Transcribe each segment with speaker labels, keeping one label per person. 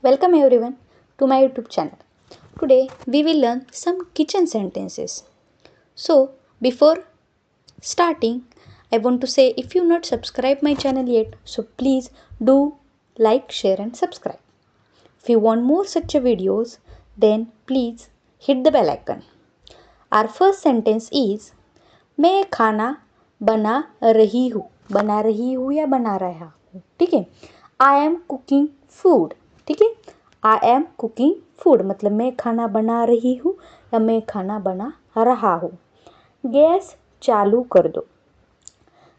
Speaker 1: Welcome everyone to my YouTube channel. Today we will learn some kitchen sentences. So before starting, I want to say if you not subscribed my channel yet, so please do like, share and subscribe. If you want more such videos, then please hit the bell icon. Our first sentence is मैं खाना बना रही हूँ या बना रहा हूँ, ठीक है. आई एम कुकिंग फूड, ठीक है. आई एम कुकिंग फूड मतलब मैं खाना बना रही हूँ या मैं खाना बना रहा हूँ. गैस चालू कर दो.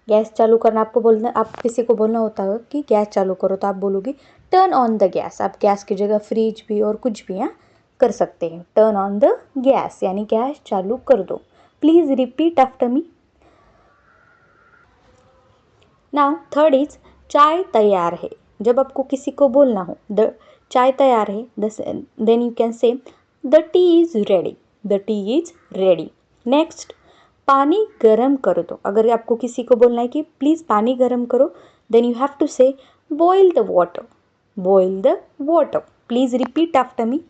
Speaker 1: गैस चालू करना आपको बोलना, आप किसी को बोलना होता है कि गैस चालू करो तो आप बोलोगे टर्न ऑन द गैस. आप गैस की जगह फ्रिज भी और कुछ भी यहाँ कर सकते हैं. टर्न ऑन द गैस यानी गैस चालू कर दो. Please repeat after me. Now third is चाय तैयार है. जब आपको किसी को बोलना हो द चाय तैयार है, then you can say the tea is ready. The tea is ready. Next, पानी गर्म कर दो. अगर आपको किसी को बोलना है कि प्लीज़ पानी गर्म करो, then you have to say boil the water. Boil the water. Please repeat after me.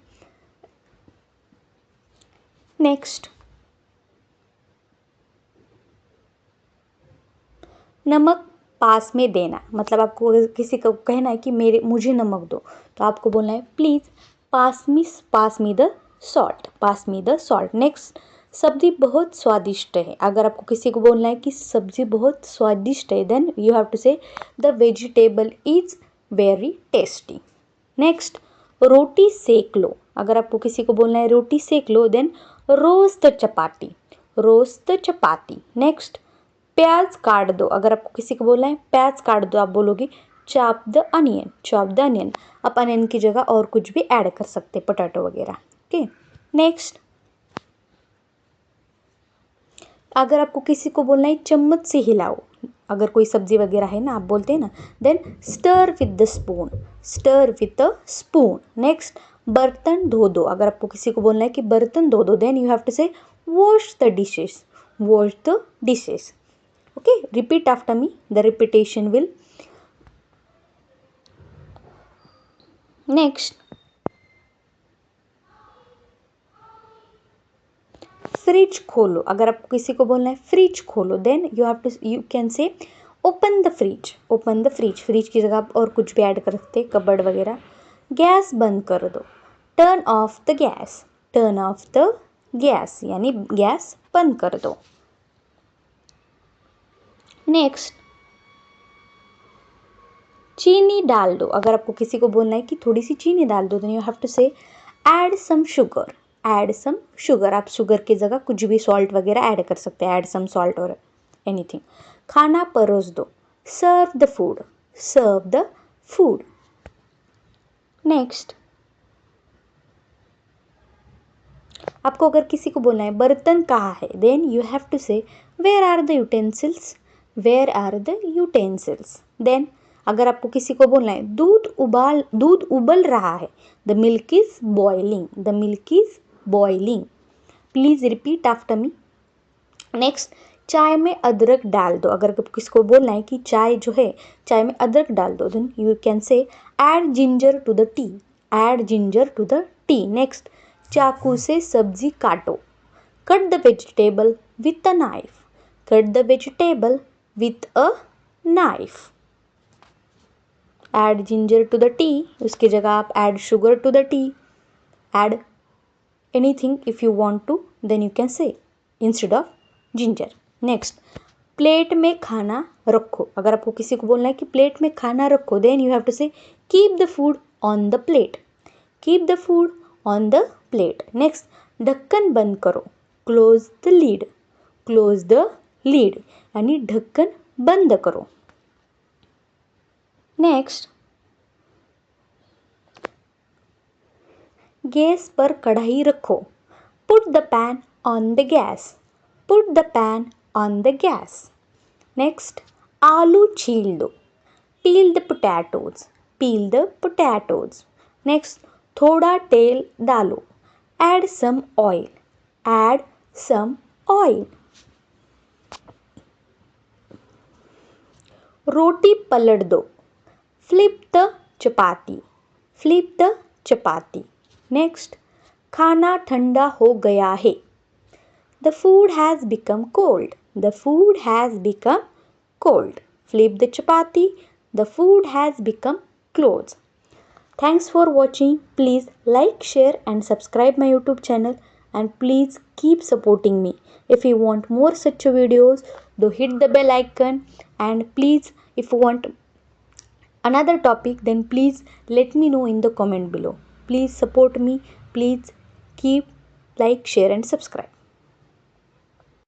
Speaker 1: Next, नमक पास में देना. मतलब आपको अगर किसी को कहना है कि मुझे नमक दो, तो आपको बोलना है please pass me the salt. Pass me the salt. Next, सब्ज़ी बहुत स्वादिष्ट है. अगर आपको किसी को बोलना है कि सब्ज़ी बहुत स्वादिष्ट है, then you have to say the vegetable is very tasty. Next, रोटी सेक लो. अगर आपको किसी को बोलना है रोटी सेक लो, then roast the chapati. Roast the chapati. Next, प्याज काट दो. अगर आपको किसी को बोलना है प्याज काट दो, आप बोलोगे chop the onion. Chop the onion. आप अनियन की जगह और कुछ भी ऐड कर सकते हैं, पोटैटो वगैरह. ओके. नेक्स्ट, अगर आपको किसी को बोलना है चम्मच से हिलाओ. अगर कोई सब्जी वगैरह है ना, आप बोलते हैं ना, then stir with the spoon. Stir with the spoon. Next, बर्तन धो दो. अगर आपको किसी को बोलना है कि बर्तन धो दो, then you have to say wash the dishes. Wash the dishes. Okay, repeat after me. The repetition will. Next, fridge खोलो. अगर आपको किसी को बोलना है फ्रिज खोलो, then you can say open the fridge. Open the fridge. Fridge की जगह आप और कुछ भी ऐड कर सकते हैं, कबर्ड वगैरह. गैस बंद कर दो. Turn off the gas. Turn off the gas यानी गैस बंद कर दो. नेक्स्ट, चीनी डाल दो. अगर आपको किसी को बोलना है कि थोड़ी सी चीनी डाल दो, then you have to say add some sugar. Add some sugar. आप शुगर की जगह कुछ भी सॉल्ट वगैरह ऐड कर सकते हैं. ऐड सम सॉल्ट और एनीथिंग. खाना परोस दो. Serve the food. Serve the food. Next, आपको अगर किसी को बोलना है बर्तन कहाँ है, then you have to say where are the utensils. Where are the utensils. Then अगर आपको किसी को बोलना है दूध उबल रहा है, the milk is boiling. The milk is boiling. Please repeat after me. Next, चाय में अदरक डाल दो. अगर किसी को बोलना है कि चाय जो है चाय में अदरक डाल दो, then you can say add ginger to the tea. Add ginger to the tea. Next, चाकू से सब्जी काटो. Cut the vegetable with a knife. Cut the vegetable with a knife. Add ginger to the tea. उसकी जगह आप add sugar to the tea. Add anything if you want to, then you can say instead of ginger. Next, plate में खाना रखो. अगर आपको किसी को बोलना है कि प्लेट में खाना रखो, then you have to say keep the food on the plate. Keep the food on the plate. Next, ढक्कन बंद करो. Close the lid. Close the lid यानी ढक्कन बंद करो. नेक्स्ट, गैस पर कढ़ाई रखो. Put the pan on the gas. Put the pan on the gas. Next, आलू छील दो. Peel the potatoes. Peel the potatoes. Next, थोड़ा तेल डालो. Add some oil. Add some oil. रोटी पलट दो. Flip the chapati. Flip the chapati. Next, खाना ठंडा हो गया है. The food has become cold. The food has become cold. Flip the chapati. The food has become close. Thanks for watching. Please like, share and subscribe my YouTube channel, and please keep supporting me. If you want more such videos, do hit the bell icon, and please if you want another topic, then please let me know in the comment below. Please support me. Please keep like, share and subscribe.